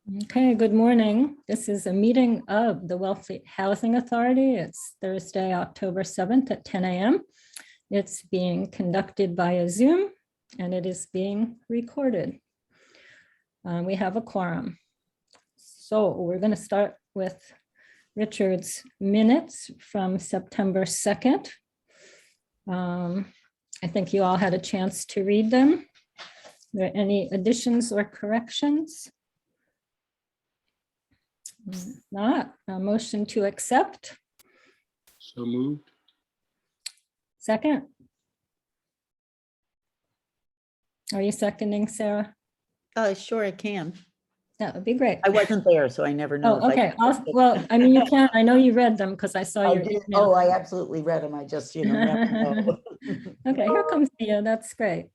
Okay, good morning. This is a meeting of the Wellfleet Housing Authority. It's Thursday, October 7th at 10 a.m. It's being conducted via Zoom and it is being recorded. We have a quorum. So we're going to start with Richard's minutes from September 2nd. I think you all had a chance to read them. Are there any additions or corrections? Not a motion to accept. So moved. Second. Are you seconding, Sarah? Sure, I can. That would be great. I wasn't there, so I never know. Oh, okay. Well, I mean, you can. I know you read them because I saw I your did. email. Oh, I absolutely read them. I just, never know. Okay, here comes Thea. That's great.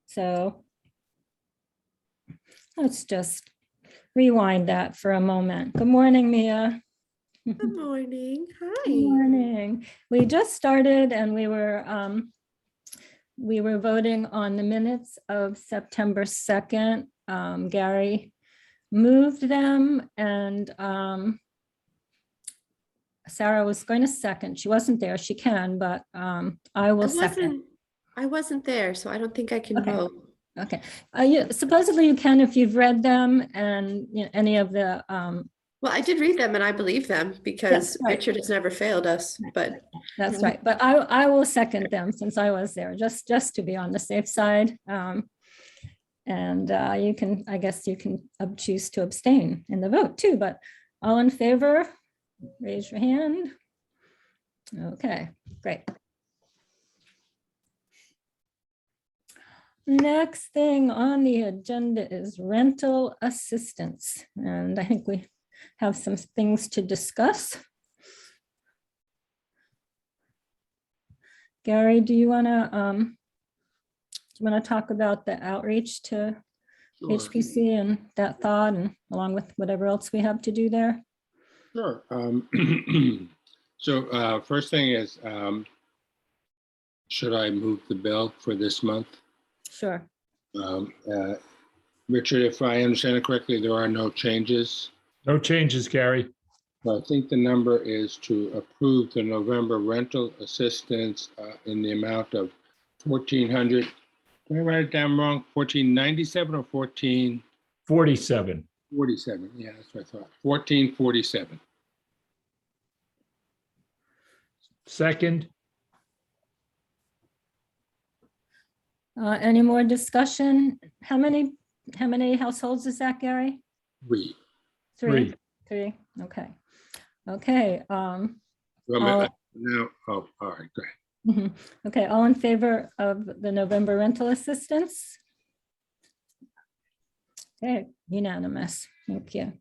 So let's just rewind that for a moment. Good morning, Mia. Good morning. Hi. Good morning. We just started and we were voting on the minutes of September 2nd. Gary moved them and Sarah was going to second. She wasn't there. She can, but I will second. I wasn't there, so I don't think I can Okay. vote. Okay. Supposedly you can if you've read them and any of the. Well, I did read them and I believe them because right. Richard has never failed us, but. That's right. But I will second them since I was there, just to be on the safe side. And you can, I guess you can choose to abstain in the vote too, but all in favor, raise your hand. Okay, great. Next thing on the agenda is rental assistance. And I think we have some things to discuss. Gary, do you want to talk about the outreach to Sure. HPC and that thought, and along with whatever else we have to do there? Sure. So first thing is, should I move the bill for this month? Sure. Richard, if I understand it correctly, there are no changes. No changes, Gary. I think the number is to approve the November rental assistance in the amount of 1,400. Did I write it down wrong? 1497 or 47. 1447? Yeah, that's what I thought. 1447. Second. Any more discussion? How many households is that, Gary? Three. Three. Okay. Okay. Now, all right, go ahead. Okay, all in favor of the November rental assistance? Okay, unanimous. Thank you.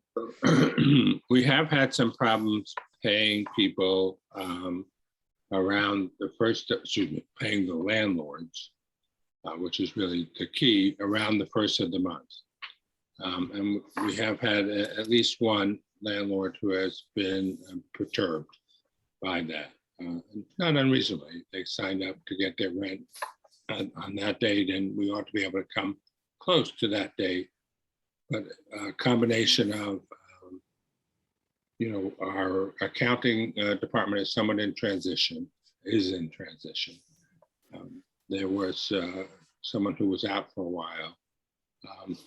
We have had some problems paying people around the first, paying the landlords, which is really the key, around the first of the month. And we have had at least one landlord who has been perturbed by that. Not unreasonably. They signed up to get their rent on that date, and we ought to be able to come close to that date. But a combination of, our accounting department is somewhat in transition, there was someone who was out for a while.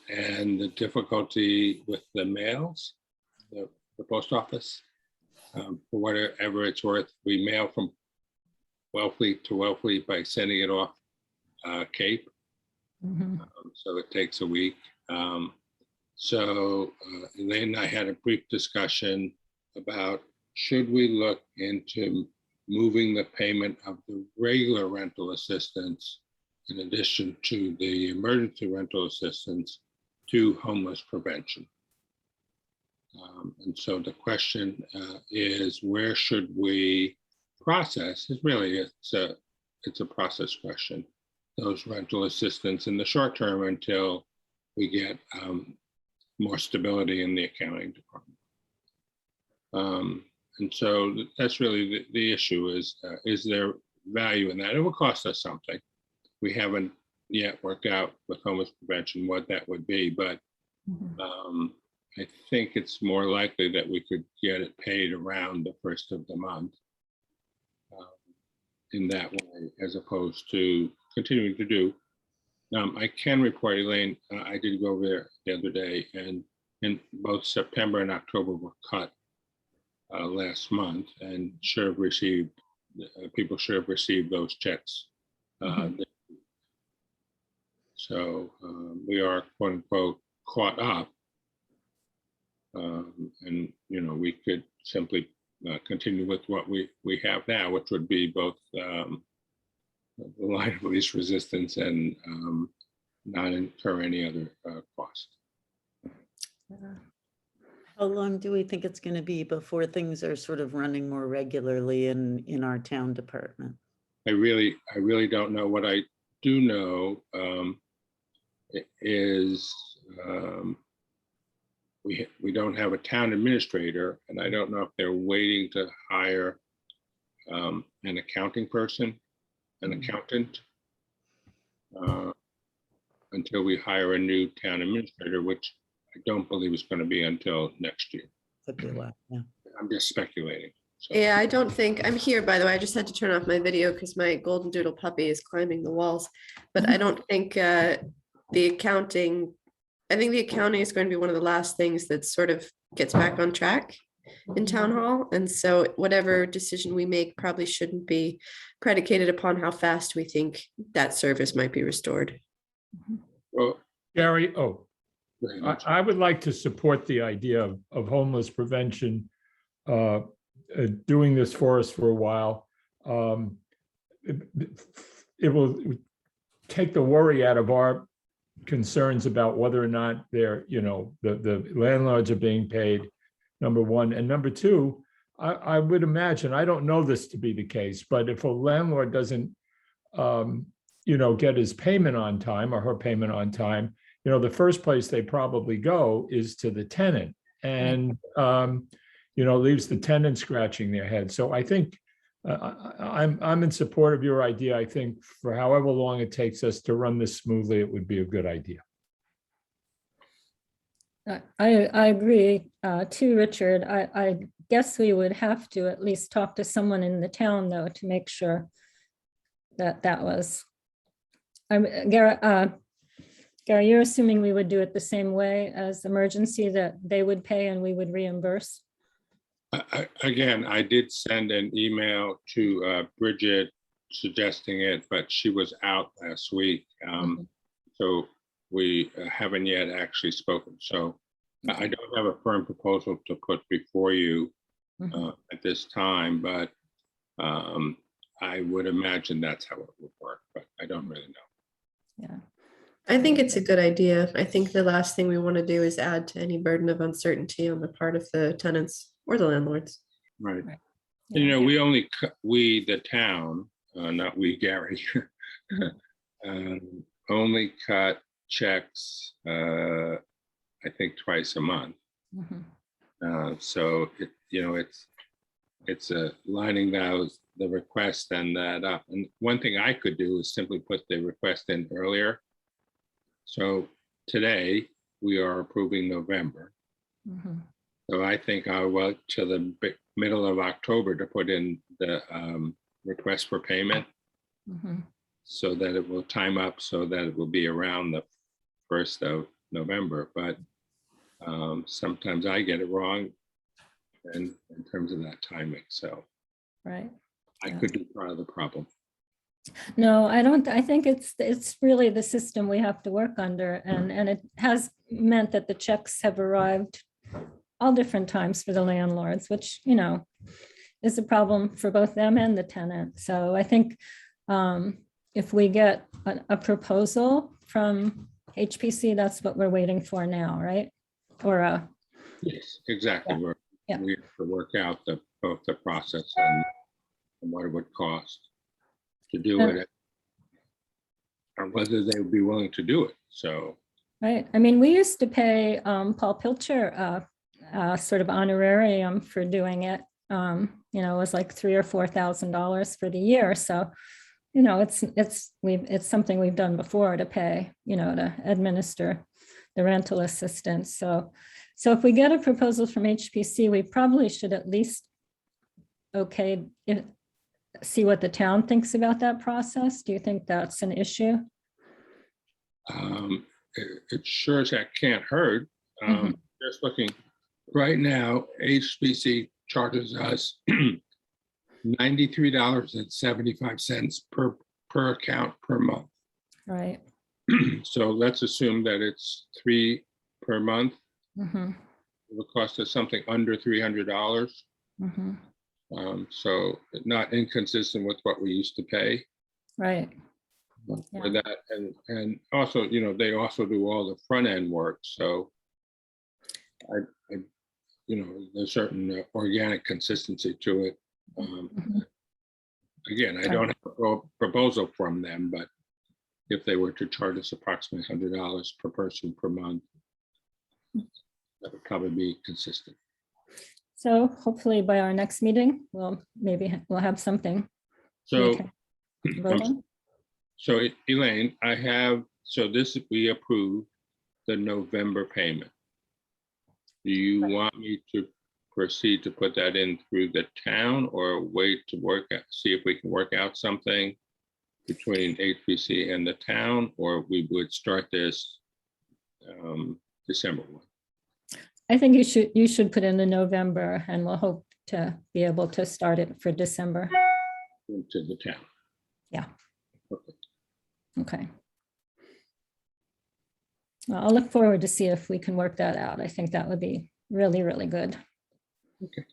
And the difficulty with the mails, the post office, for whatever it's worth, we mail from Wellfleet to Wellfleet by sending it off Cape. So it takes a week. So Elaine and I had a brief discussion about should we look into moving the payment of the regular rental assistance in addition to the emergency rental assistance to homeless prevention. And so the question is, where should we process? It's a process question. Those rental assistance in the short term until we get more stability in the accounting department. And so that's really the issue is there value in that? It will cost us something. We haven't yet worked out with homeless prevention what that would be, but I think it's more likely that we could get it paid around the first of the month in that way, as opposed to continuing to do. I can report, Elaine, I did go over there the other day, and in both September and October were cut last month, and should have received, people should have received those checks. So we are, quote unquote, caught up. And, you know, we could simply continue with what we have now, which would be both the line of least resistance and not incur any other cost. How long do we think it's going to be before things are sort of running more regularly in our town department? I really don't know. What I do know is we don't have a town administrator, and I don't know if they're waiting to hire an accounting person, an accountant, until we hire a new town administrator, which I don't believe is going to be until next year. Could be a while, yeah. I'm just speculating. So. Yeah, I don't think, I'm here, by the way. I just had to turn off my video because my golden doodle puppy is climbing the walls. But I don't think the accounting, I think the accounting is going to be one of the last things that sort of gets back on track in town hall. And so whatever decision we make probably shouldn't be predicated upon how fast we think that service might be restored. Well, Gary, very much. I would like to support the idea of homeless prevention doing this for us for a while. It will take the worry out of our concerns about whether or not they're, you know, the landlords are being paid, number one. And number two, I would imagine, I don't know this to be the case, but if a landlord doesn't, you know, get his payment on time or her payment on time, you know, the first place they probably go is to the tenant, and you know, leaves the tenant scratching their head. So I think I'm in support of your idea. I think for however long it takes us to run this smoothly, it would be a good idea. I agree too, Richard. I guess we would have to at least talk to someone in the town, though, to make sure that that was. Gary, you're assuming we would do it the same way as emergency, that they would pay and we would reimburse? Again, I did send an email to Bridget suggesting it, but she was out last week. So we haven't yet actually spoken. So I don't have a firm proposal to put before you at this time, but I would imagine that's how it would work, but I don't really know. Yeah. I think it's a good idea. I think the last thing we want to do is add to any burden of uncertainty on the part of the tenants or the landlords. Right. Right. You know, we, the town, not we, Gary, only cut checks, I think twice a month. So it, you know, it's lining the request and that up. And one thing I could do is simply put the request in earlier. So today we are approving November. So I think I'll wait till the middle of October to put in the request for payment, so that it will time up, so that it will be around the 1st of November. But sometimes I get it wrong in terms of that timing. So Right. I could be part of the problem. No, I don't. I think it's really the system we have to work under, and it has meant that the checks have arrived all different times for the landlords, which, you know, is a problem for both them and the tenant. So I think if we get a proposal from HPC, that's what we're waiting for now, right? Or Yes, exactly. Yeah. We have to work out both the process and what it would cost to do it, or whether they would be willing to do it. So, right. I mean, we used to pay Paul Pilcher sort of honorarium for doing it. You know, it was like $3,000 or $4,000 for the year. So, it's something we've done before to pay, to administer the rental assistance. So if we get a proposal from HPC, we probably should at least see what the town thinks about that process. Do you think that's an issue? It sure as heck can't hurt. Just looking right now, HBC charges us $93.75 per account per month. Right. So let's assume that it's 3 per month. Mm-hmm. It would cost us something under $300. Mm-hmm. So not inconsistent with what we used to pay. Right. For that, and also, they also do all the front end work. So there's certain organic consistency to it. Again, I don't have a proposal from them, but if they were to charge us approximately $100 per person per month, that would probably be consistent. So hopefully by our next meeting, we'll have something. So, Vote on. so Elaine, we approved the November payment. Do you want me to proceed to put that in through the town, or wait to see if we can work out something between HPC and the town, or we would start this December 1? I think you should put in the November, and we'll hope to be able to start it for December. Into the town. Yeah. Okay. Okay. Well, I'll look forward to see if we can work that out. I think that would be really, really good. Okay.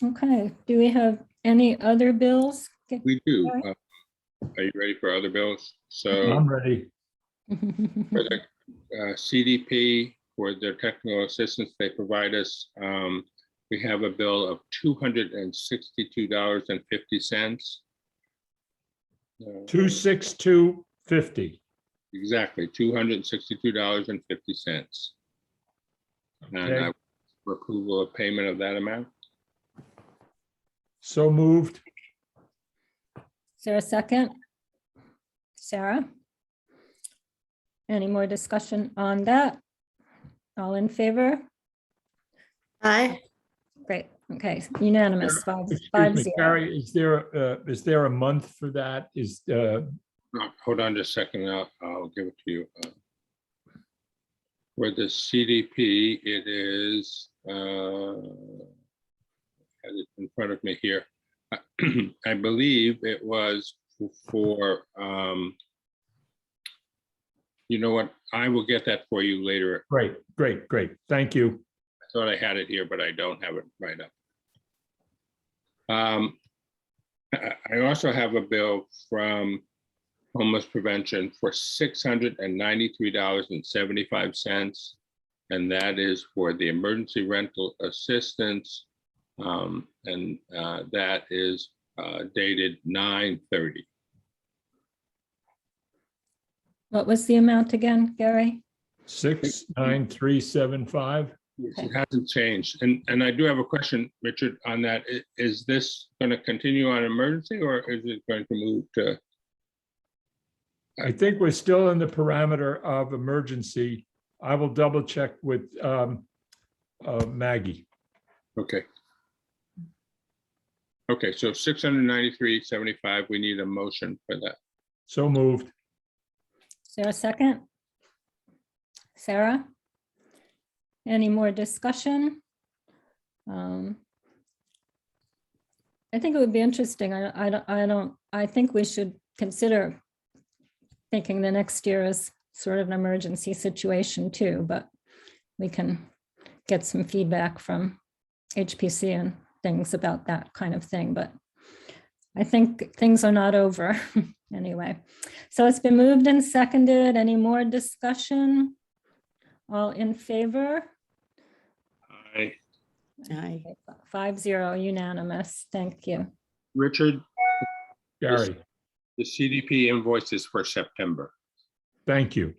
Okay. Do we have any other bills? We do. All right. Are you ready for other bills? So I'm ready. for the CDP, for their technical assistance they provide us, we have a bill of $262.50. 26250. Exactly, $262.50. And Okay. for approval of payment of that amount. So moved. Is there a second? Sarah? Any more discussion on that? All in favor? Aye. Great. Okay. Unanimous. Five Excuse me, zero. Carrie, is there a month for that? Hold on just a second, I'll give it to you. For the CDP, it is, I have it in front of me here. I believe it was for, you know what, I will get that for you later. Great. Thank you. I thought I had it here, but I don't have it right up. I also have a bill from Homeless Prevention for $693.75. And that is for the emergency rental assistance. And that is dated 9/30. What was the amount again, Gary? 69375. It hasn't changed. And I do have a question, Richard, on that. Is this going to continue on emergency, or is it going to move to? I think we're still in the parameter of emergency. I will double check with Maggie. Okay. Okay, so 693.75, we need a motion for that. So moved. Is there a second? Sarah? Any more discussion? I think it would be interesting. I think we should consider thinking the next year is sort of an emergency situation too, but we can get some feedback from HPC and things about that kind of thing. But I think things are not over anyway. So it's been moved and seconded. Any more discussion? All in favor? Aye. Aye. 5-0 unanimous. Thank you. Richard, Gary, the CDP invoice is for September. thank you.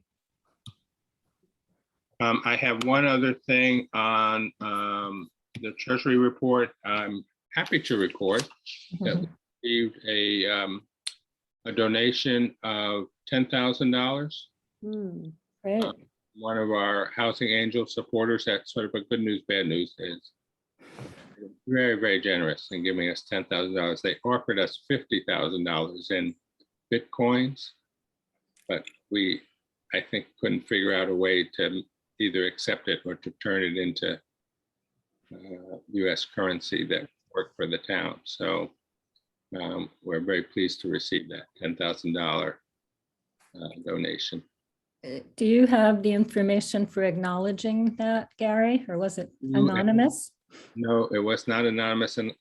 I have one other thing on the Treasury report. I'm happy to report that we received a donation of $10,000. Hmm. Great. One of our housing angel supporters, that's sort of a good news, bad news, is very, very generous in giving us $10,000. They offered us $50,000 in Bitcoins, but we, I think, couldn't figure out a way to either accept it or to turn it into US currency that worked for the town. So we're very pleased to receive that $10,000 donation. Do you have the information for acknowledging that, Gary, or was it anonymous? No, it was not anonymous. And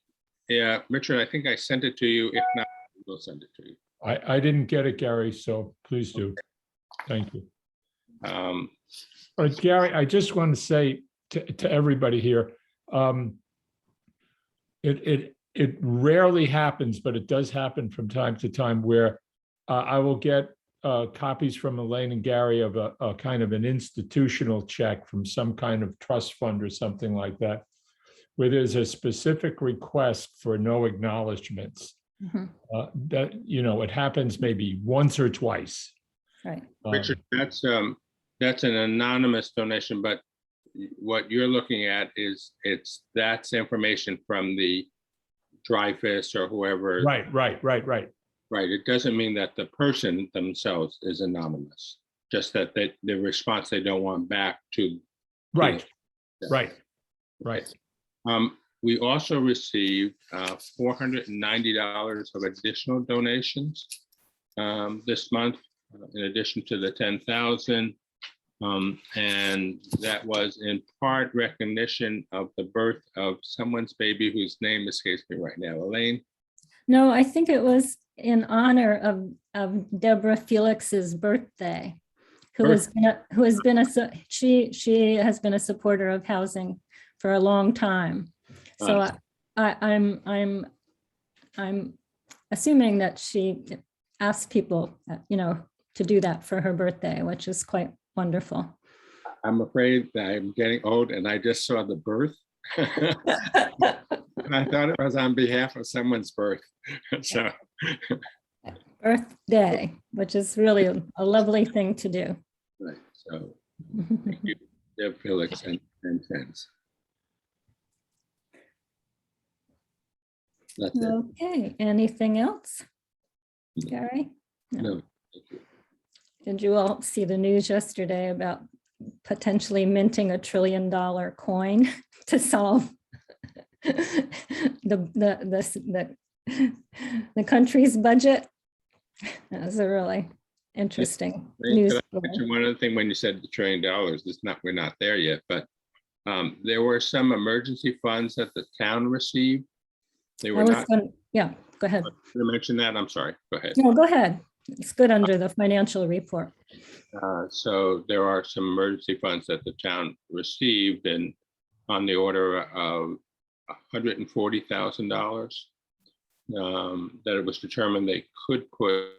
yeah, Richard, I think I sent it to you. If not, we'll send it to you. I didn't get it, Gary, so please do. Thank you. But Gary, I just want to say to everybody here, it rarely happens, but it does happen from time to time where I will get copies from Elaine and Gary of a kind of an institutional check from some kind of trust fund or something like that, where there's a specific request for no acknowledgements. Mhm. That, it happens maybe once or twice. Right. Richard, that's an anonymous donation, but what you're looking at is that's information from the Dreyfus or whoever. Right. Right. It doesn't mean that the person themselves is anonymous, just that the response they don't want back to. Right. We also received $490 of additional donations this month, in addition to the 10,000. And that was in part recognition of the birth of someone's baby whose name escapes me right now. Elaine? No, I think it was in honor of Deborah Felix's birthday, she has been a supporter of housing for a long time. So I'm assuming that she asked people, to do that for her birthday, which is quite wonderful. I'm afraid that I'm getting old and I just saw the birth. And I thought it was on behalf of someone's birth. So Birthday, which is really a lovely thing to do. right. So thank you, Deb Felix and friends. That's it. Okay, anything else? Gary? No, thank you. Did you all see the news yesterday about potentially minting $1 trillion coin to solve the country's budget? That was a really interesting news. One other thing, when you said the $1 trillion, we're not there yet, but there were some emergency funds that the town received. They were not. Yeah, go ahead. You mention that. I'm sorry. Go ahead. No, go ahead. It's good under the financial report. So there are some emergency funds that the town received, and on the order of $140,000 that it was determined they could put.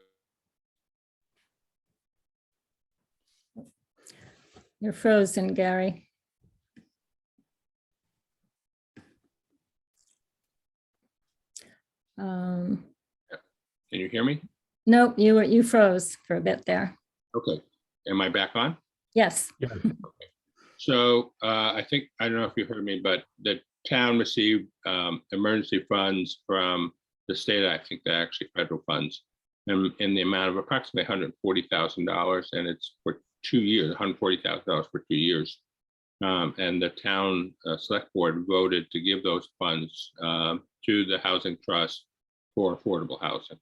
You're frozen, Gary. Can you hear me? No, you froze for a bit there. Okay. Am I back on? Yes. Yeah. So I don't know if you heard me, but the town received emergency funds from the state. I think they're actually federal funds, in the amount of approximately $140,000, and it's for 2 years, $140,000 for 2 years. And the town select board voted to give those funds to the housing trust for affordable housing.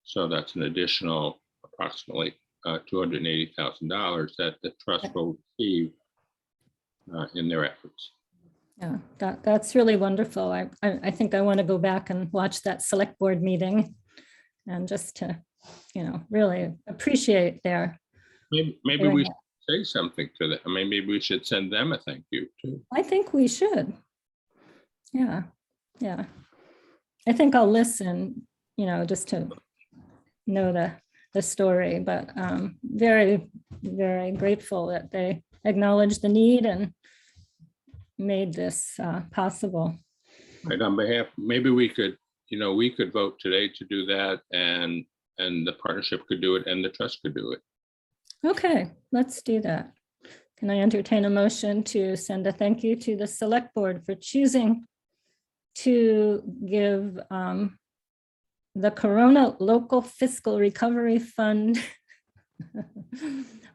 So that's an additional approximately $280,000 that the trust will receive in their efforts. Yeah, that's really wonderful. I think I want to go back and watch that select board meeting and just to, really appreciate their. Maybe we should say something to them. Maybe we should send them a thank you too. I think we should. Yeah. I think I'll listen, just to know the story, but very, very grateful that they acknowledged the need and made this possible. Right, on behalf, maybe we could vote today to do that, and and the partnership could do it and the trust could do it. Okay, let's do that. Can I entertain a motion to send a thank you to the select board for choosing to give the Corona Local Fiscal Recovery Fund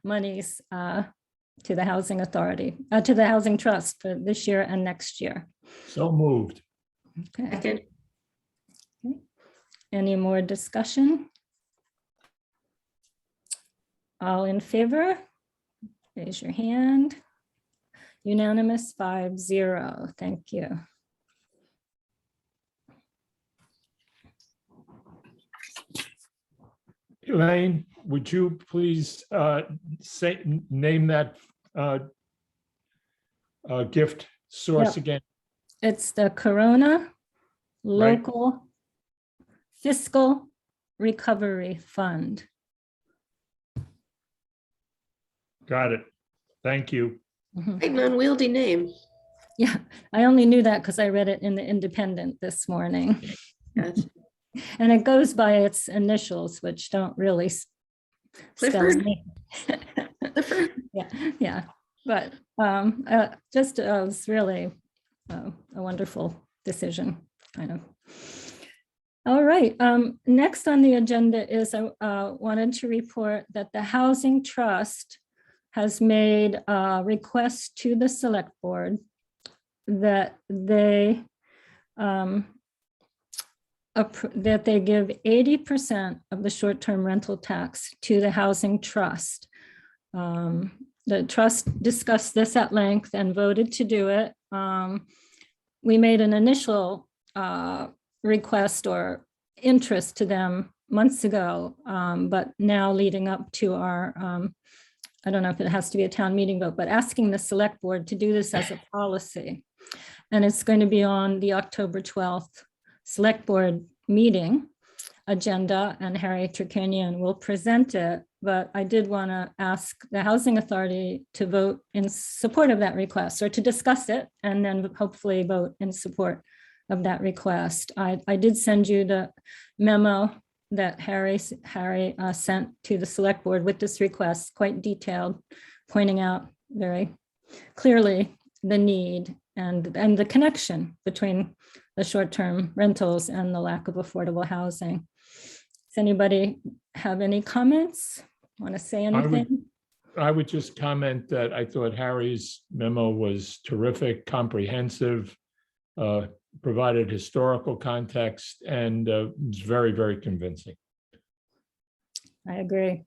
monies to the Housing Authority, to the Housing Trust for this year and next year. So moved. Okay. Second. Any more discussion? All in favor? Raise your hand. Unanimous 5-0. Thank you. Elaine, would you please name that gift source Yep. again? It's the Corona Right. Local Fiscal Recovery Fund. Got it. Thank you. Mhm. Big unwieldy name. Yeah, I only knew that because I read it in the Independent this morning. Gotcha. And it goes by its initials, which don't really spell Clifford? me. Clifford? Yeah, but just it was really a wonderful decision, kind of. All right, next on the agenda is I wanted to report that the Housing Trust has made a request to the Select Board that they that they give 80% of the short-term rental tax to the Housing Trust. The trust discussed this at length and voted to do it. We made an initial request or interest to them months ago, but now leading up to our, I don't know if it has to be a town meeting vote, but asking the select board to do this as a policy. And it's going to be on the October 12th select board meeting agenda, and Harry Turkanian will present it. But I did want to ask the Housing Authority to vote in support of that request, or to discuss it and then hopefully vote in support of that request. I did send you the memo that Harry sent to the select board with this request, quite detailed, pointing out very clearly the need and the connection between the short-term rentals and the lack of affordable housing. Does anybody have any comments? Want to say anything? I would just comment that I thought Harry's memo was terrific, comprehensive, provided historical context, and was very, very convincing. I agree.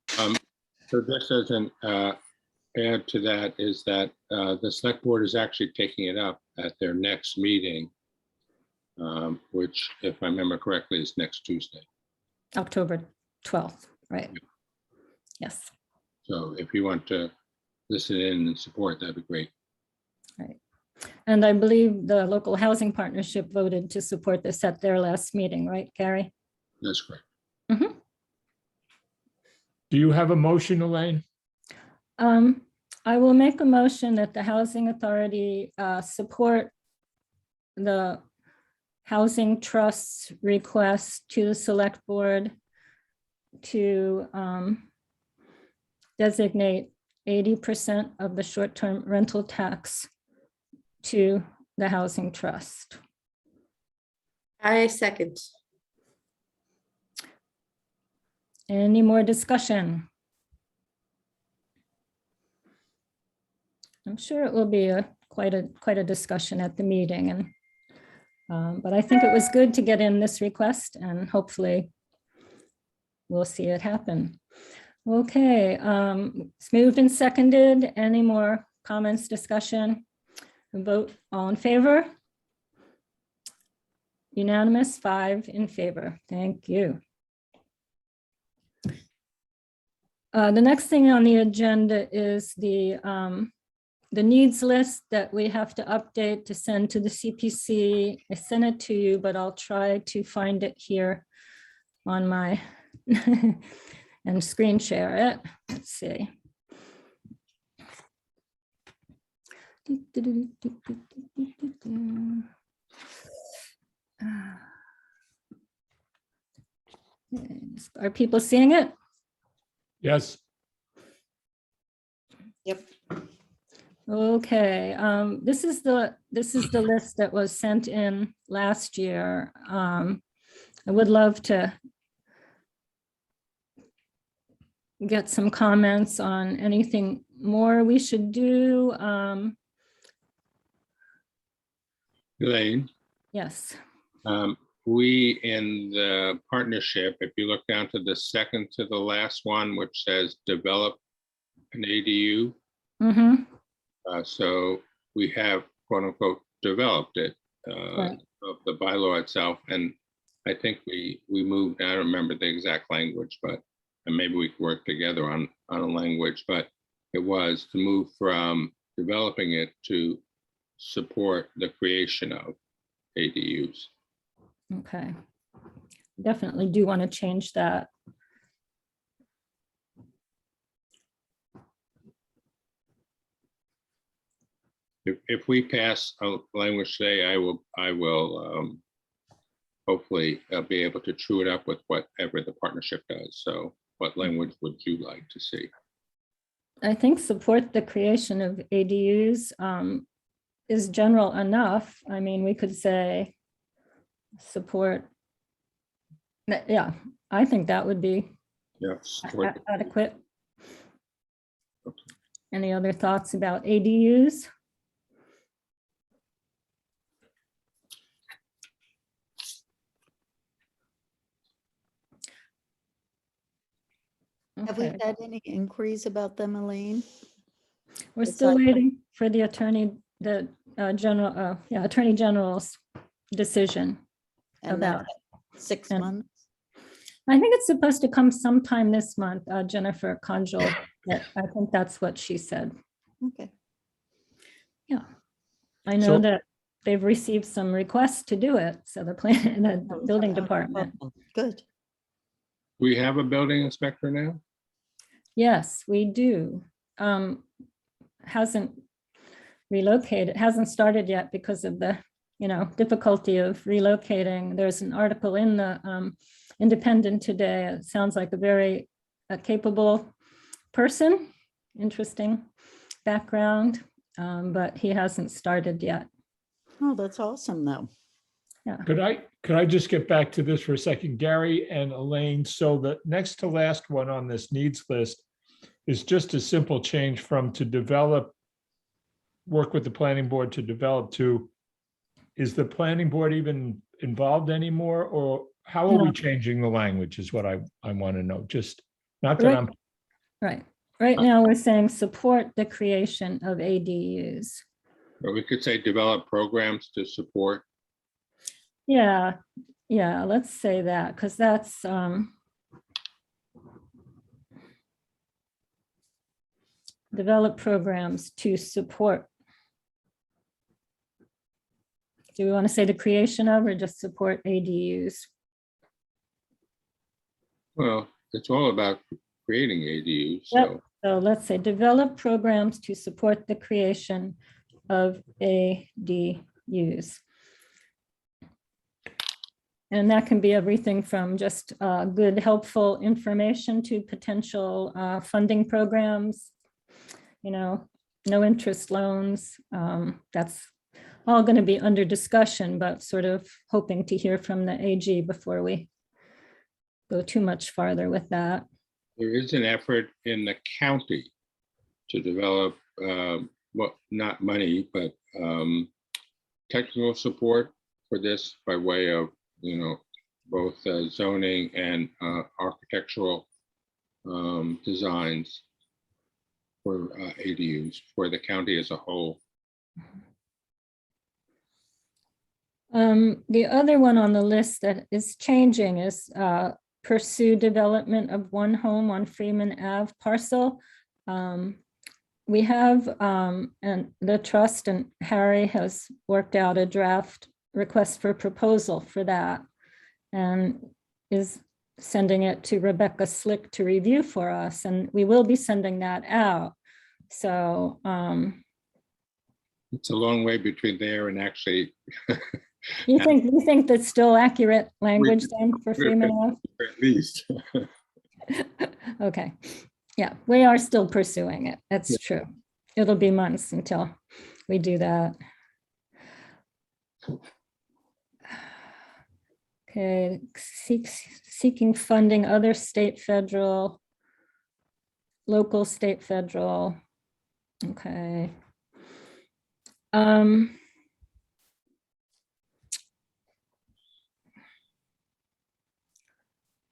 So just as an add to that is that the select board is actually taking it up at their next meeting, which, if I remember correctly, is next Tuesday. October 12th, right? Yes. So if you want to listen in and support, that'd be great. Right. And I believe the local housing partnership voted to support this at their last meeting, right, Gary? That's correct. Mhm. Do you have a motion, Elaine? I will make a motion that the Housing Authority support the Housing Trust's request to the Select Board to designate 80% of the short-term rental tax to the Housing Trust. I second. Any more discussion? I'm sure it will be quite a discussion at the meeting, and but I think it was good to get in this request, and hopefully we'll see it happen. Okay, it's moved and seconded. Any more comments, discussion? Vote all in favor? Unanimous, 5 in favor. Thank you. The next thing on the agenda is the needs list that we have to update to send to the CPC. I sent it to you, but I'll try to find it here on my and screen share it. Let's see. Are people seeing it? Yes, Yep. Okay, this is the list that was sent in last year. I would love to get some comments on anything more we should do. Elaine, Yes, we in the partnership, if you look down to the second to the last one, which says develop an ADU. mm-hmm. So we have quote unquote developed it, Right. of the bylaw itself. And I think we moved, I don't remember the exact language, but and maybe we could work together on a language, but it was to move from developing it to support the creation of ADUs. Okay. Definitely do want to change that. If we pass a language today, I will hopefully be able to true it up with whatever the partnership does. So what language would you like to see? I think support the creation of ADUs is general enough. I mean, we could say support. Yeah, I think that would be Yeah, support. adequate. Any other thoughts about ADUs? Have we Okay, had any inquiries about them, Elaine? we're still aside from- waiting for the attorney general's decision And about. that's 6 and- months? I think it's supposed to come sometime this month, Jennifer Conjol. I think that's what she said. Okay. Yeah. I know So- that they've received some requests to do it, so the plan, the building department. Good. We have a building inspector now? Yes, we do. Hasn't relocated, hasn't started yet because of the, difficulty of relocating. There's an article in the Independent today. It sounds like a very capable person, interesting background, but he hasn't started yet. Oh, that's awesome, though. Yeah. could I just get back to this for a second, Gary and Elaine? So the next to last one on this needs list is just a simple change from to develop, work with the planning board to develop to, is the planning board even involved anymore? Or how are we No. changing the language is what I want to know. Just not that Right. I'm, Right. Right now, we're saying support the creation of ADUs. Or we could say develop programs to support. Yeah, let's say that, because that's develop programs to support. Do we want to say the creation of or just support ADUs? Well, it's all about creating ADUs. Yep. So So let's say develop programs to support the creation of ADUs. And that can be everything from just good, helpful information to potential funding programs, no interest loans. That's all going to be under discussion, but sort of hoping to hear from the AG before we go too much farther with that. there is an effort in the county to develop, well, not money, but technical support for this by way of, both zoning and architectural designs for ADUs for the county as a whole. The other one on the list that is changing is pursue development of one home on Freeman Ave parcel. We have, and the trust and Harry has worked out a draft request for proposal for that and is sending it to Rebecca Slick to review for us, and we will be sending that out. So It's a long way between there and actually You think that's still accurate language then for Freeman Ave? At least. Okay, yeah, we are still pursuing it. That's true. It'll be months until we do that. Okay, seeking funding, other state, federal, local, state, federal. Okay.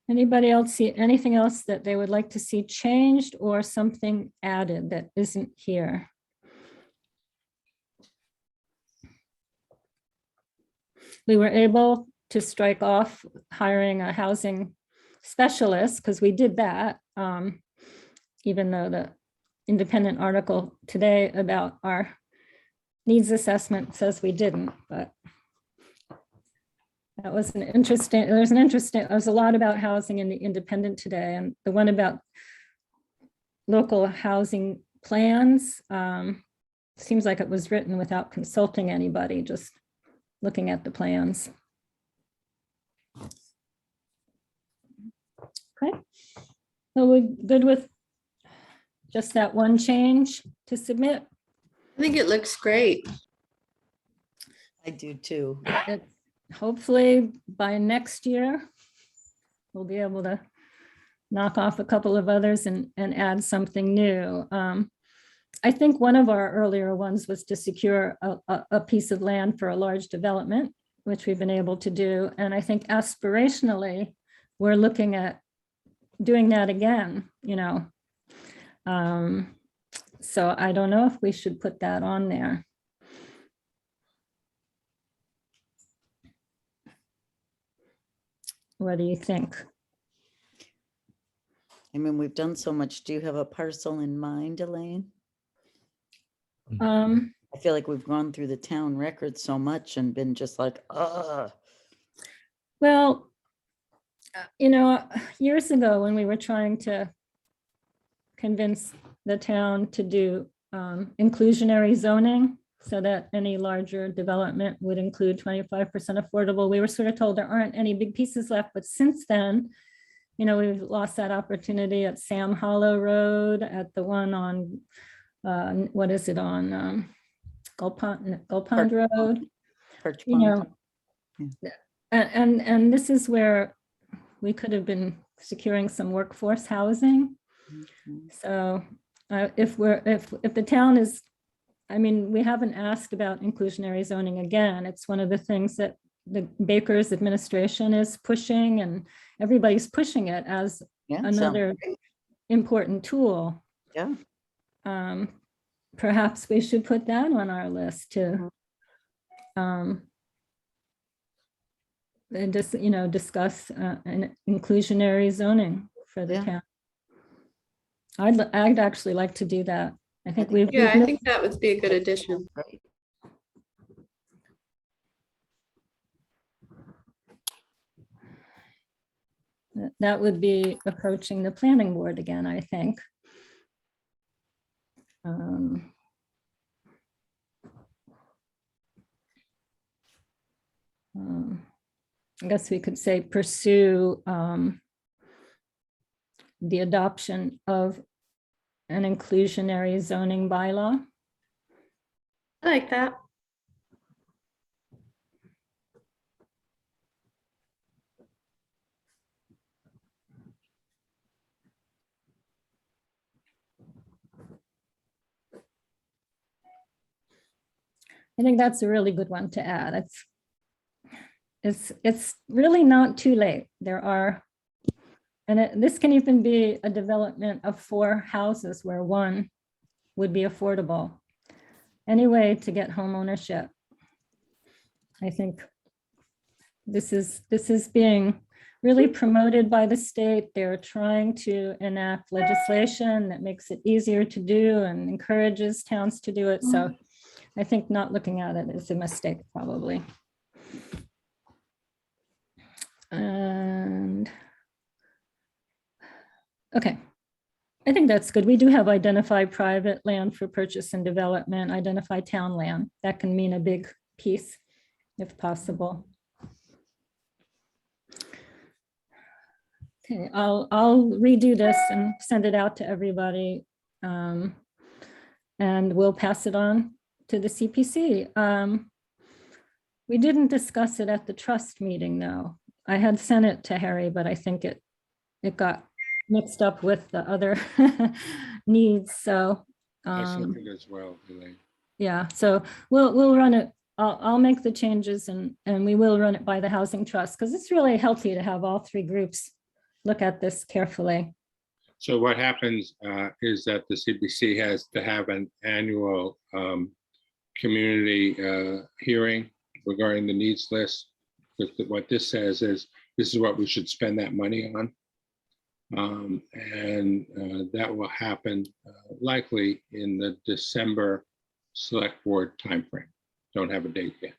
Anybody else see anything else that they would like to see changed or something added that isn't here? We were able to strike off hiring a housing specialist because we did that, even though the independent article today about our needs assessment says we didn't, but that was an interesting, there's a lot about housing in the Independent today, and the one about local housing plans seems like it was written without consulting anybody, just looking at the plans. Okay, so we're good with just that one change to submit. I think it looks great. I do too. Hopefully by next year, we'll be able to knock off a couple of others and add something new. I think one of our earlier ones was to secure a piece of land for a large development, which we've been able to do. And I think aspirationally, we're looking at doing that again, you know. So I don't know if we should put that on there. What do you think? I mean, we've done so much. Do you have a parcel in mind, Elaine? Um, I feel like we've gone through the town records so much and been just like, well, you know, years ago when we were trying to convince the town to do inclusionary zoning so that any larger development would include 25% affordable, we were sort of told there aren't any big pieces left. But since then, you know, we've lost that opportunity at Sam Hollow Road, at the one on, what is it on Gull Pond Road, you know, and this is where we could have been securing some workforce housing. So if the town is, I mean, we haven't asked about inclusionary zoning again. It's one of the things that the Baker's administration is pushing, and everybody's pushing it as another important tool. Yeah. Perhaps we should put that on our list to and just, you know, discuss an inclusionary zoning for the town. I'd actually like to do that. I think I think that would be a good addition. That would be approaching the planning board again, I think. I guess we could say pursue the adoption of an inclusionary zoning bylaw. I like that. I think that's a really good one to add. It's really not too late. There are, and this can even be a development of 4 houses where one would be affordable. Any way to get home ownership. I think this is being really promoted by the state. They're trying to enact legislation that makes it easier to do and encourages towns to do it. So I think not looking at it is a mistake, probably. And okay, I think that's good. We do have identified private land for purchase and development, identify town land. That can mean a big piece. if possible. Okay, I'll redo this and send it out to everybody. And we'll pass it on to the CPC. We didn't discuss it at the trust meeting, though. I had sent it to Harry, but I think it got mixed up with the other needs, so. I sent it as well, Elaine. Yeah, so we'll run it. I'll make the changes and we will run it by the Housing Trust, because it's really healthy to have all three groups look at this carefully. So what happens is that the CPC has to have an annual community hearing regarding the needs list. What this says is, this is what we should spend that money on. And that will happen likely in the December select board timeframe. Don't have a date yet.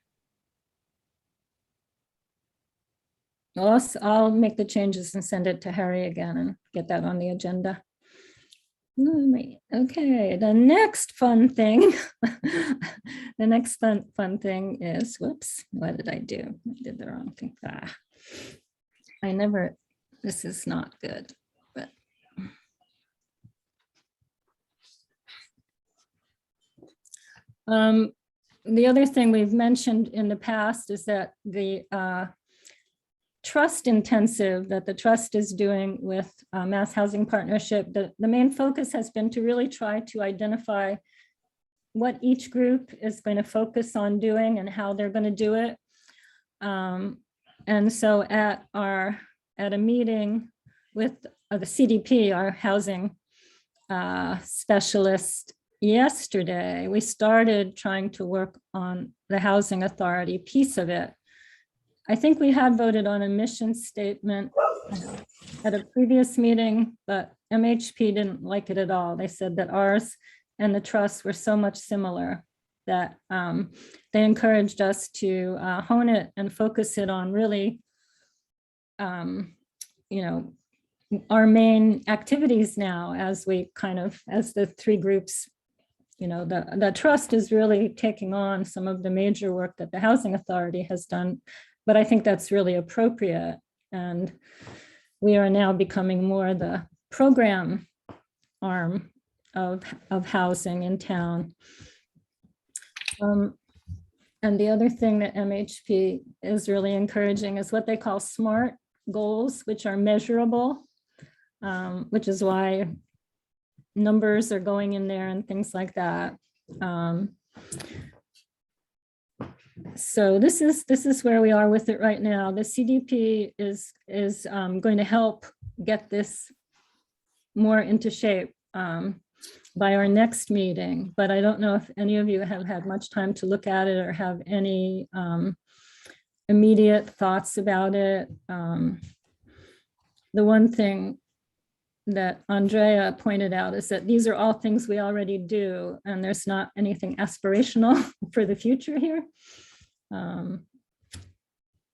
I'll make the changes and send it to Harry again and get that on the agenda. Okay, the next fun thing, the next fun thing is, whoops, what did I do? I did the wrong thing. This is not good, but. The other thing we've mentioned in the past is that the trust intensive that the trust is doing with Mass Housing Partnership, the main focus has been to really try to identify what each group is going to focus on doing and how they're going to do it. And so at a meeting with the CDP, our housing specialist, yesterday, we started trying to work on the housing authority piece of it. I think we had voted on a mission statement at a previous meeting, but MHP didn't like it at all. They said that ours and the trust were so much similar that they encouraged us to hone it and focus it on really, our main activities now as the three groups, the trust is really taking on some of the major work that the Housing Authority has done. But I think that's really appropriate. And we are now becoming more the program arm of housing in town. And the other thing that MHP is really encouraging is what they call SMART goals, which are measurable, which is why numbers are going in there and things like that. So this is where we are with it right now. The CDP is going to help get this more into shape by our next meeting, but I don't know if any of you have had much time to look at it or have any immediate thoughts about it. The one thing that Andrea pointed out is that these are all things we already do, and there's not anything aspirational for the future here.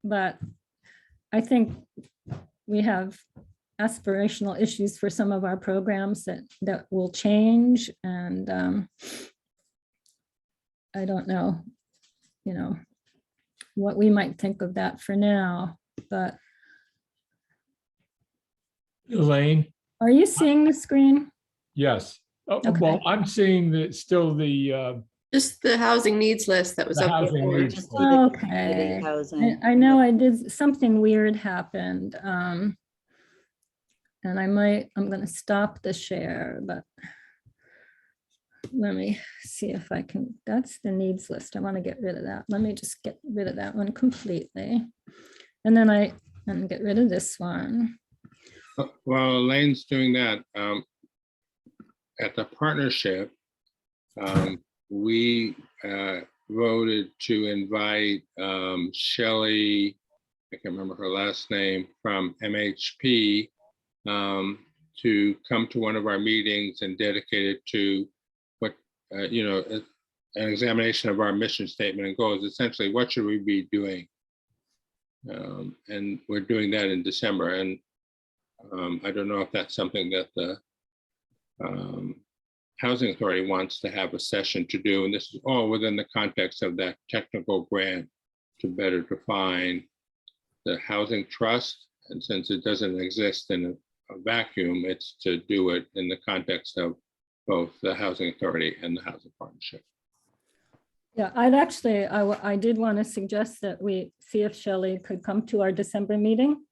But I think we have aspirational issues for some of our programs that will change, and I don't know, what we might think of that for now, but. Elaine? Are you seeing the screen? Yes. Oh, Okay. well, I'm seeing the Just the housing needs list that was The up housing before. needs Just list. see the Okay. community housing. I know I did, something weird happened. And I'm going to stop the share, but let me see if I can, that's the needs list. I want to get rid of that. Let me just get rid of that one completely. And then I get rid of this one. While Elaine's doing that, at the partnership, we voted to invite Shelley, I can't remember her last name, from MHP to come to one of our meetings and dedicate it to what, an examination of our mission statement and goals. Essentially, what should we be doing? And we're doing that in December. And I don't know if that's something that the Housing Authority wants to have a session to do. And this is all within the context of that technical grant to better define the housing trust. And since it doesn't exist in a vacuum, it's to do it in the context of both the housing authority and the housing partnership. Yeah, I'd actually, I did want to suggest that we see if Shelley could come to our December meeting,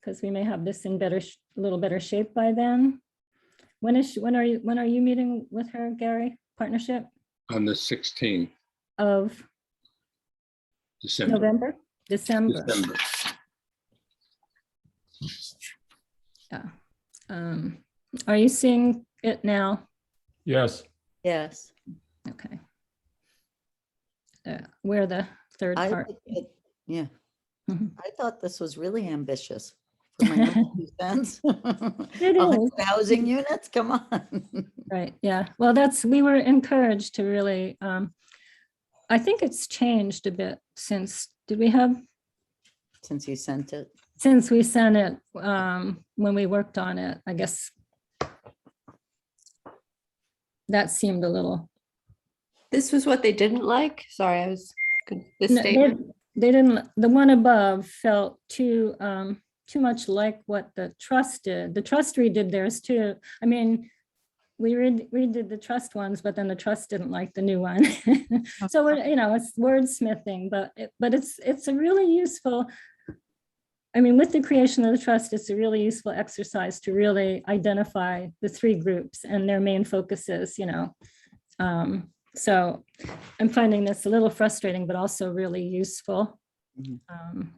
because we may have this in a little better shape by then. When are you meeting with her, Gary? Partnership On the 16th of December. November? December. Yeah. Are you seeing it now? Yes. Yes. Okay. We're the third I part. think it- Yeah. Mhm. I thought this was really ambitious. For my own 2 cents. It 100 is. housing units, come on. Right, yeah. Well, we were encouraged to really, I think it's changed a bit since, Since you sent it. since we sent it, when we worked on it, I guess that seemed a little. This was what they didn't like. Sorry, this No, statement. They didn't, the one above felt too much like what the trust did. The trust redid theirs too. I mean, we redid the trust ones, but then the trust didn't like the new one. So it's wordsmithing, but it's a really useful. I mean, with the creation of the trust, it's a really useful exercise to really identify the 3 groups and their main focuses. So I'm finding this a little frustrating, but also really useful. Mhm.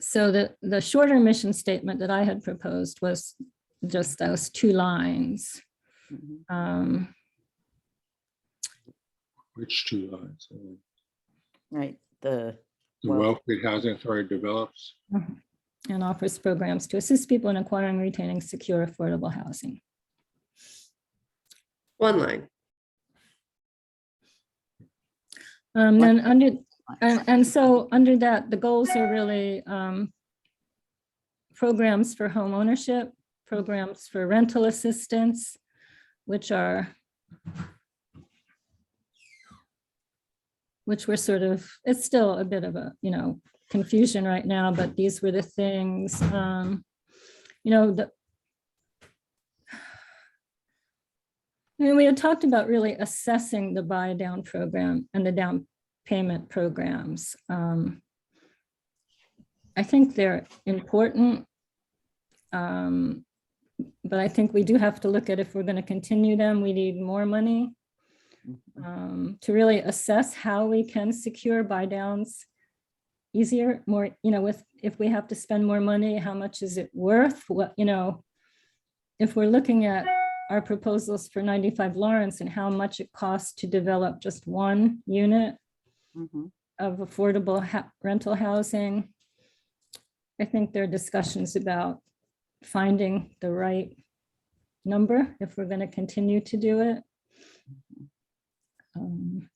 So the shorter mission statement that I had proposed was just those 2 lines. Mhm. Which 2 lines? Right, the The Well- Wellfleet Housing Authority develops. And offers programs to assist people in acquiring and retaining secure, affordable housing. 1 line. Then under, and so under that, the goals are really programs for home ownership, programs for rental assistance, which were sort of, it's still a bit of a, confusion right now, but these were the things, we had talked about really assessing the buy down program and the down payment programs. I think they're important, but I think we do have to look at if we're going to continue them, we need more money to really assess how we can secure buy downs easier, more, if we have to spend more money, how much is it worth? What, if we're looking at our proposals for 95 Lawrence and how much it costs to develop just 1 unit Mhm. of affordable rental housing, I think there are discussions about finding the right number if we're going to continue to do it.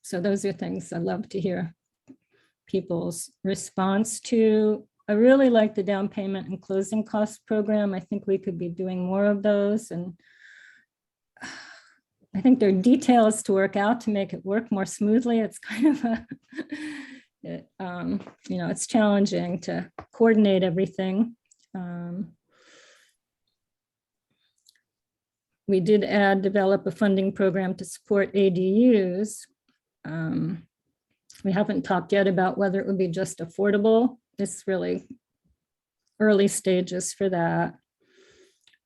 So those are things I love to hear people's response to. I really like the down payment and closing cost program. I think we could be doing more of those. And I think there are details to work out to make it work more smoothly. It's kind of it's challenging to coordinate everything. We did develop a funding program to support ADUs. We haven't talked yet about whether it would be just affordable. It's really early stages for that.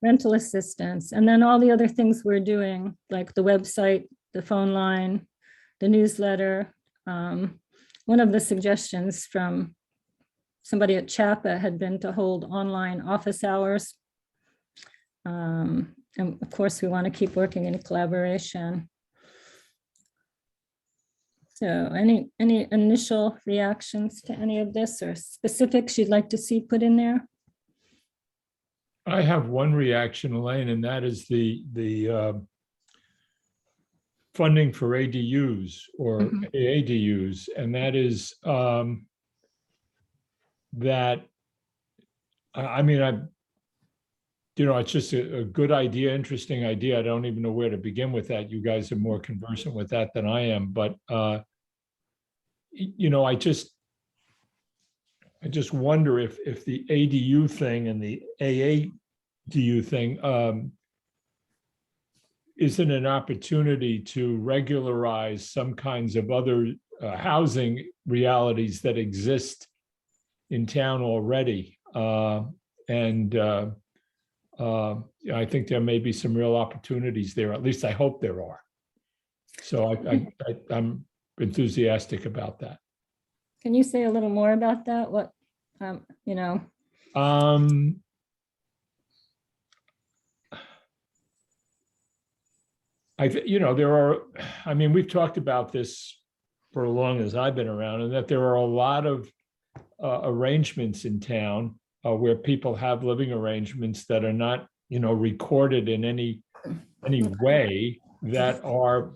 Rental assistance, and then all the other things we're doing, like the website, the phone line, the newsletter. One of the suggestions from somebody at CHAPA had been to hold online office hours. And of course, we want to keep working in collaboration. So any initial reactions to any of this or specifics you'd like to see put in there? I have one reaction, Elaine, and that is the funding for ADUs or Mhm. ADUs, and that is that, I mean, it's just a good idea, interesting idea. I don't even know where to begin with that. You guys are more conversant with that than I am, but I just wonder if the ADU thing and the AADU thing isn't an opportunity to regularize some kinds of other housing realities that exist in town already. I think there may be some real opportunities there. At least I hope there are. So I'm enthusiastic about that. Can you say a little more about that? What, there are, we've talked about this for as long as I've been around, and that there are a lot of arrangements in town where people have living arrangements that are not, recorded in any way that are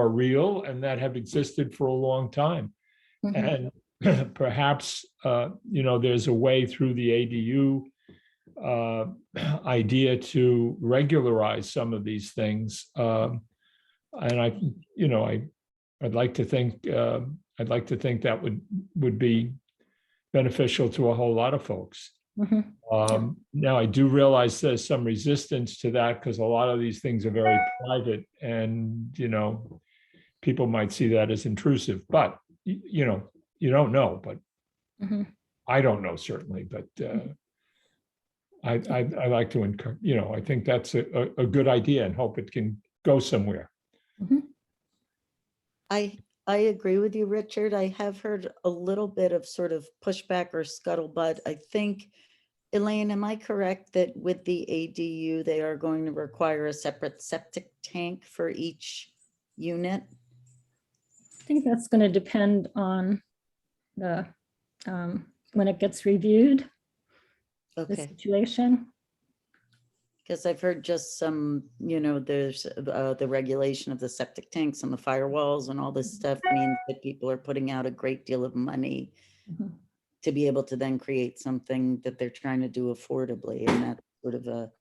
real and that have existed for a long time. Mhm. And perhaps, there's a way through the ADU idea to regularize some of these things. And I'd like to think that would be beneficial to a whole lot of folks. Mhm. Now, I do realize there's some resistance to that because a lot of these things are very private, and people might see that as intrusive. But you don't know. But Mhm. I don't know certainly. But I like to encourage. I think that's a good idea, and hope it can go somewhere. Mhm. I agree with you, Richard. I have heard a little bit of sort of pushback or scuttlebutt. I think, Elaine, am I correct that with the ADU, they are going to require a separate septic tank for each unit? I think that's going to depend on the, when it gets reviewed, the Okay, situation. because I've heard just some, there's the regulation of the septic tanks and the firewalls and all this stuff means that people are putting out a great deal of money Mhm. to be able to then create something that they're trying to do affordably. And that's sort of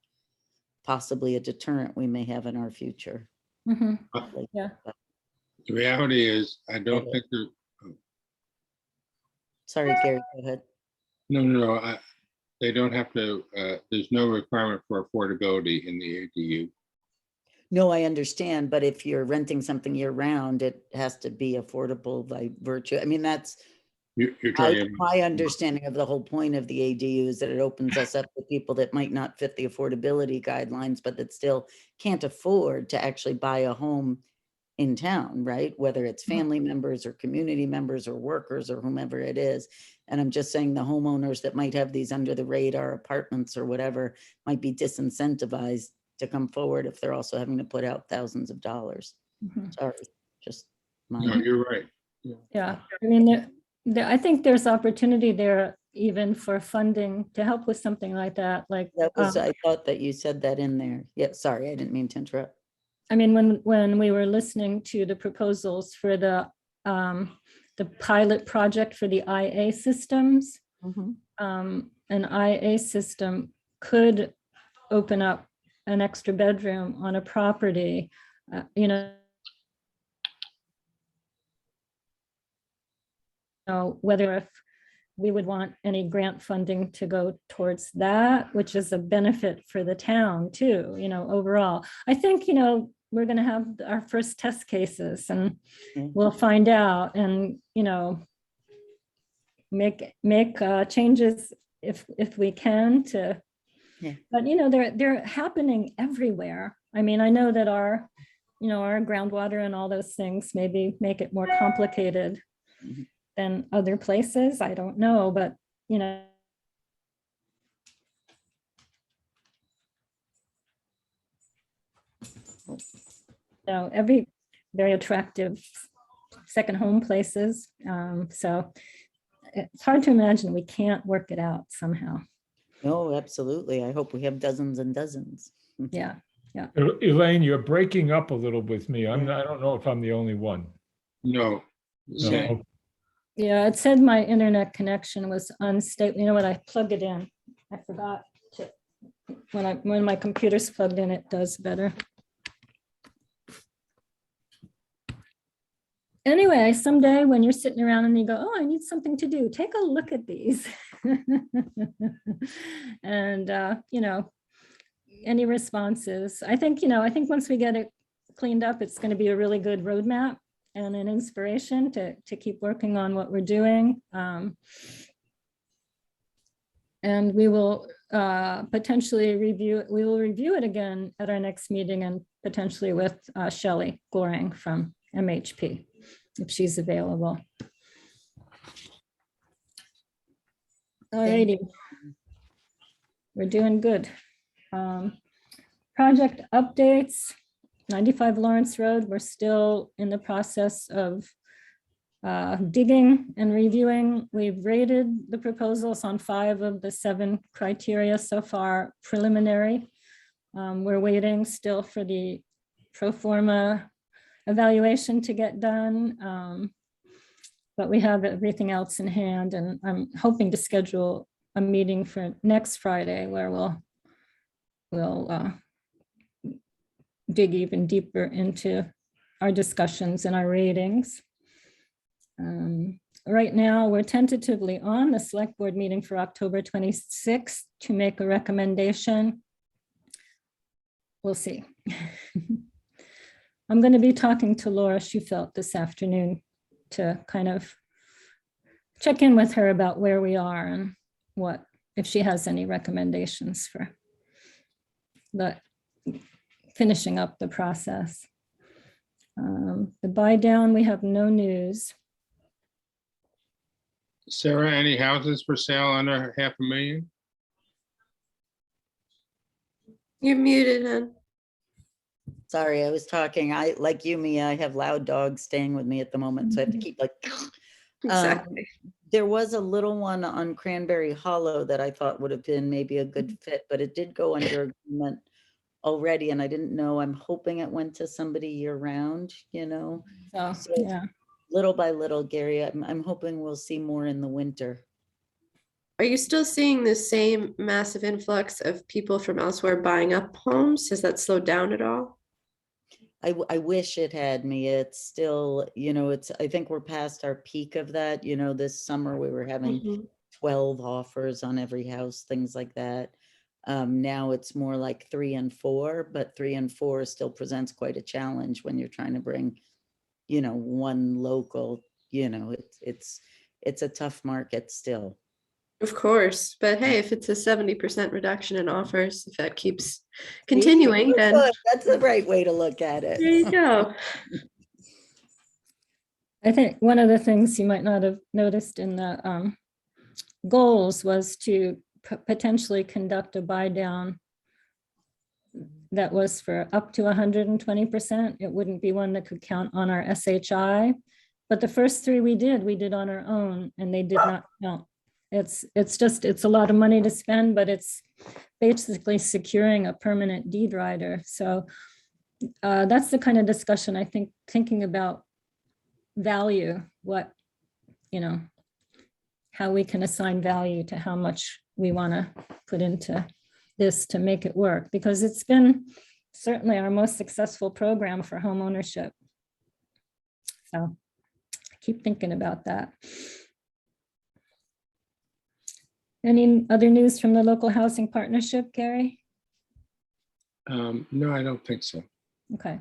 possibly a deterrent we may have in our future. Mhm. Like, Yeah. The reality is, I don't think there, Sorry, Gary, go ahead. no, they don't have to, there's no requirement for affordability in the ADU. No, I understand, but if you're renting something year round, it has to be affordable by virtue. I mean, that's You're talking about, my understanding of the whole point of the ADU is that it opens us up to people that might not fit the affordability guidelines, but that still can't afford to actually buy a home in town, right? Whether it's family members or community members or workers or whomever it is. And I'm just saying the homeowners that might have these under the radar apartments or whatever might be disincentivized to come forward if they're also having to put out thousands of dollars. Mhm. Sorry, just no, my, you're right. Yeah, I mean, I think there's opportunity there even for funding to help with something like that. Like, that was, I thought that you said that in there. Yeah, sorry, I didn't mean to interrupt. I mean, when we were listening to the proposals for the pilot project for the IA systems, an IA system could open up an extra bedroom on a property, whether if we would want any grant funding to go towards that, which is a benefit for the town too, overall. I think, we're going to have our first test cases and we'll find out and, make changes if we can to, but they're happening everywhere. I mean, I know that our groundwater and all those things maybe make it more complicated than other places. I don't know, but every very attractive second home places. So it's hard to imagine we can't work it out somehow. No, absolutely. I hope we have dozens and dozens. Yeah. Elaine, you're breaking up a little with me. I don't know if I'm the only one. No. No, Say- okay. Yeah, it said my internet connection was unstable. You know what? I plugged it in. I forgot to, when my computer's plugged in, it does better. anyway, someday when you're sitting around and you go, oh, I need something to do, take a look at these. And, any responses? I think once we get it cleaned up, it's going to be a really good roadmap and an inspiration to keep working on what we're doing. And we will potentially review it. We will review it again at our next meeting and potentially with Shelley Gorang from MHP, if she's available. All righty. We're doing good. Project updates, 95 Lawrence Road. We're still in the process of digging and reviewing. We've rated the proposals on 5 of the 7 criteria so far, preliminary. We're waiting still for the pro forma evaluation to get done. But we have everything else in hand, and I'm hoping to schedule a meeting for next Friday where we'll dig even deeper into our discussions and our ratings. Right now, we're tentatively on the select board meeting for October 26th to make a recommendation. We'll see. I'm going to be talking to Laura Schufelt this afternoon to kind of check in with her about where we are and if she has any recommendations for finishing up the process. The buy down, we have no news. Sarah, any houses for sale under $500,000? You're muted, hon. Sorry, I was talking. Like you, Mia, I have loud dogs staying with me at the moment, so I have to keep like. Exactly. There was a little one on Cranberry Hollow that I thought would have been maybe a good fit, but it did go under agreement already, and I didn't know. I'm hoping it went to somebody year round, So, So little by little, Gary, I'm hoping we'll see more in the winter. Are you still seeing the same massive influx of people from elsewhere buying up homes? Has that slowed down at all? I wish it had, me. It's still, I think we're past our peak of that. This summer we were having 12 offers on every house, things like that. Now it's more like 3 and 4, but 3 and 4 still presents quite a challenge when you're trying to bring, one local, it's a tough market still. Of course, but hey, if it's a 70% reduction in offers, if that keeps continuing, then that's the right way to look at it. there you go. I think one of the things you might not have noticed in the goals was to potentially conduct a buy down that was for up to 120%. It wouldn't be one that could count on our SHI, but the first 3 we did on our own, and they did not count. It's a lot of money to spend, but it's basically securing a permanent deed rider. So that's the kind of discussion I think, thinking about value, how we can assign value to how much we want to put into this to make it work, because it's been certainly our most successful program for home ownership. So I keep thinking about that. Any other news from the local housing partnership, Gary? No, I don't think so. Okay.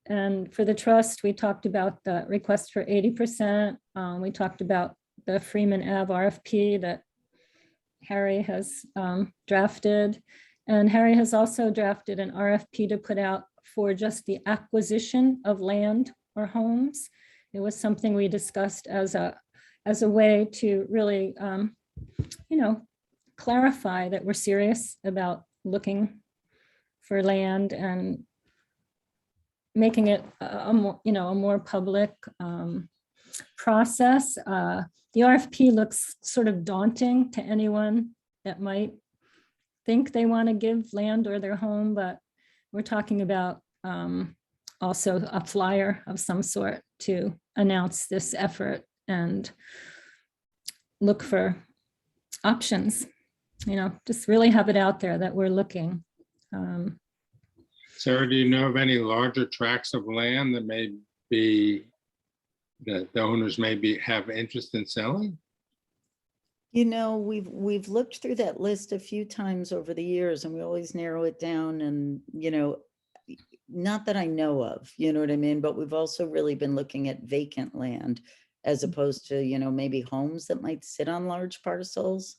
And for the trust, we talked about the request for 80%. We talked about the Freeman Ave RFP that Harry has drafted. And Harry has also drafted an RFP to put out for just the acquisition of land or homes. It was something we discussed as a way to really clarify that we're serious about looking for land and making it a more public process. The RFP looks sort of daunting to anyone that might think they want to give land or their home, but we're talking about also a flyer of some sort to announce this effort and look for options, just really have it out there that we're looking. Sarah, do you know of any larger tracts of land that may be the owners maybe have interest in selling? You know, we've looked through that list a few times over the years and we always narrow it down and, you know, not that I know of, you know what I mean? But we've also really been looking at vacant land as opposed to, you know, maybe homes that might sit on large parcels.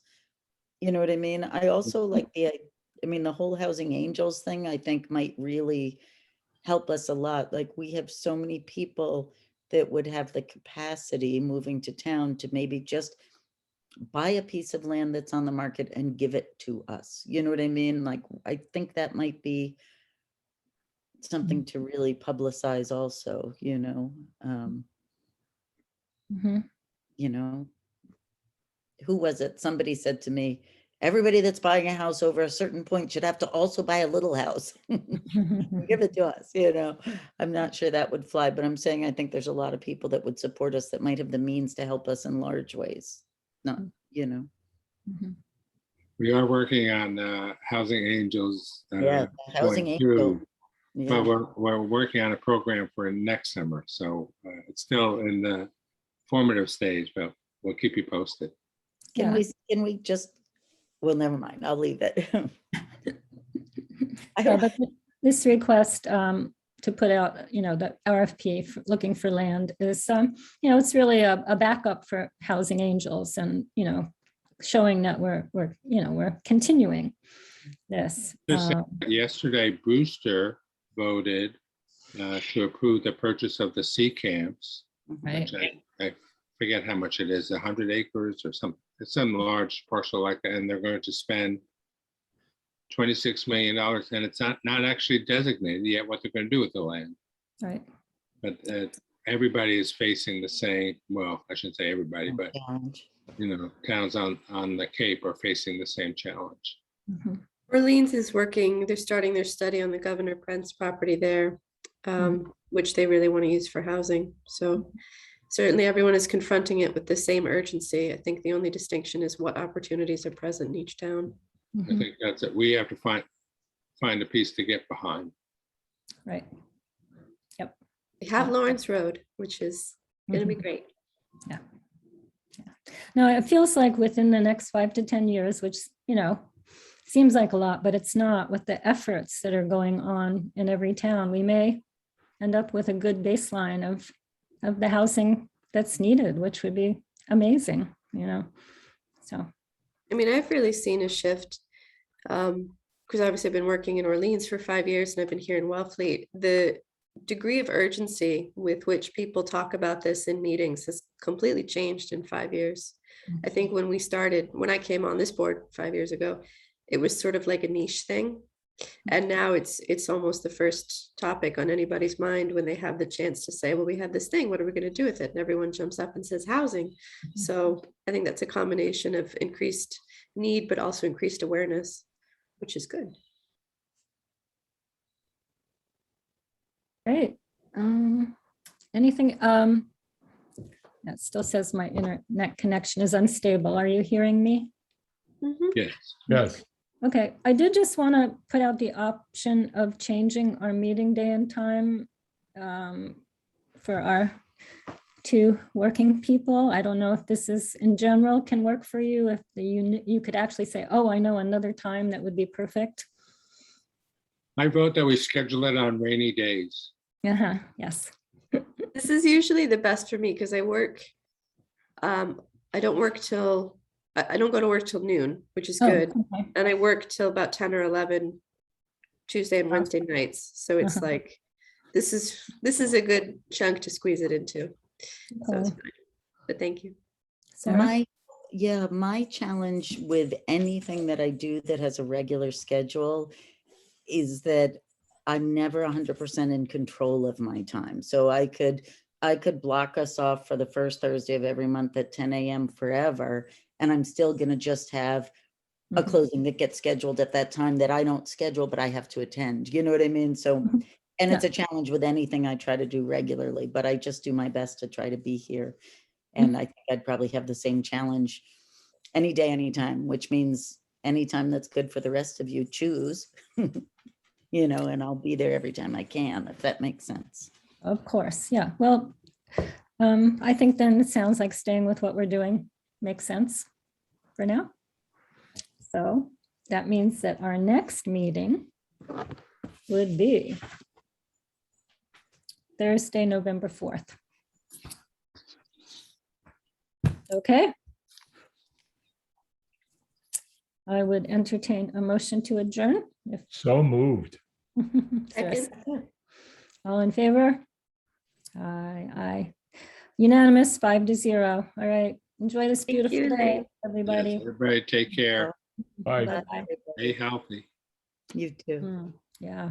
You know what I mean? I also like I mean, the whole Housing Angels thing, I think might really help us a lot. Like we have so many people that would have the capacity moving to town to maybe just buy a piece of land that's on the market and give it to us. You know what I mean? Like, I think that might be something to really publicize also, you know, Mhm. you know, who was it? Somebody said to me, everybody that's buying a house over a certain point should have to also buy a little house. Give it to us, you know. I'm not sure that would fly, but I'm saying I think there's a lot of people that would support us that might have the means to help us in large ways. Not, you know. Mhm. We are working on Housing Angels. Yeah, the Housing Point Angel. two. Yeah. Well, we're working on a program for next summer, so it's still in the formative stage, but we'll keep you posted. Yeah. Can we just, well, never mind, I'll leave it. I Yeah, don't, but this request to put out, you know, the RFP for looking for land is, you know, it's really a backup for Housing Angels and, you know, showing that we're continuing this. Just yesterday, Brewster voted to approve the purchase of the sea camps, Right. which I forget how much it is, 100 acres or something. It's some large parcel like that, and they're going to spend $26 million, and it's not actually designated yet what they're going to do with the land. Right. But everybody is facing the same, well, I shouldn't say everybody, but challenge. you know, towns on the Cape are facing the same challenge. Mhm. Orleans is working, they're starting their study on the Governor Prince property there, which they really want to use for housing. So certainly everyone is confronting it with the same urgency. I think the only distinction is what opportunities are present in each town. I Mhm. think that's it. We have to find a piece to get behind. Right. Yep. We have Yeah. Lawrence Road, which is going to be Mhm. great. Yeah. No, it feels like within the next 5 to 10 years, which, you know, seems like a lot, but it's not. With the efforts that are going on in every town, we may end up with a good baseline of the housing that's needed, which would be amazing, you know. So, I mean, I've really seen a shift because obviously I've been working in Orleans for 5 years and I've been here in Wellfleet. The degree of urgency with which people talk about this in meetings has completely changed in 5 years. I think when I came on this board 5 years ago, it was sort of like a niche thing. And now it's almost the first topic on anybody's mind when they have the chance to say, well, we have this thing, what are we going to do with it? And everyone jumps up and says housing. So I think that's a combination of increased need, but also increased awareness, which is good. great. Anything, that still says my internet connection is unstable. Are you hearing me? Mhm. Yes. Yes, Okay, I did just want to put out the option of changing our meeting day and time for our 2 working people. I don't know if this is in general can work for you, if you could actually say, oh, I know another time that would be perfect. I vote that we schedule it on rainy days. Yes. This is usually the best for me because I don't work till, I don't go to work till noon, which is Oh, good. okay. And I work till about 10 or 11 Tuesday and Wednesday nights. So it's Uh-huh. like, this is a good chunk to squeeze it into. So it's Okay. fine. But thank you. Sarah? My challenge with anything that I do that has a regular schedule is that I'm never 100% in control of my time. So I could block us off for the first Thursday of every month at 10 a.m. forever, and I'm still going to just have a Mhm. closing that gets scheduled at that time that I don't schedule, but I have to attend. You know what I mean? So, Mhm. and Yeah. it's a challenge with anything I try to do regularly, but I just do my best to try to be here. And I think I'd probably have the same challenge any day, anytime, which means anytime that's good for the rest of you, choose, you know, and I'll be there every time I can, if that makes sense. Of course, yeah. Well, I think then it sounds like staying with what we're doing makes sense for now. So that means that our next meeting would be Thursday, November 4th. Okay. I would entertain a motion to adjourn. If So moved. is there a Second. second? All in favor? Aye, aye. Unanimous, 5-0. All right. Enjoy this Thank beautiful you. day, Yes, everybody. everybody take care. Bye. Bye-bye. Stay healthy. You too. Yeah.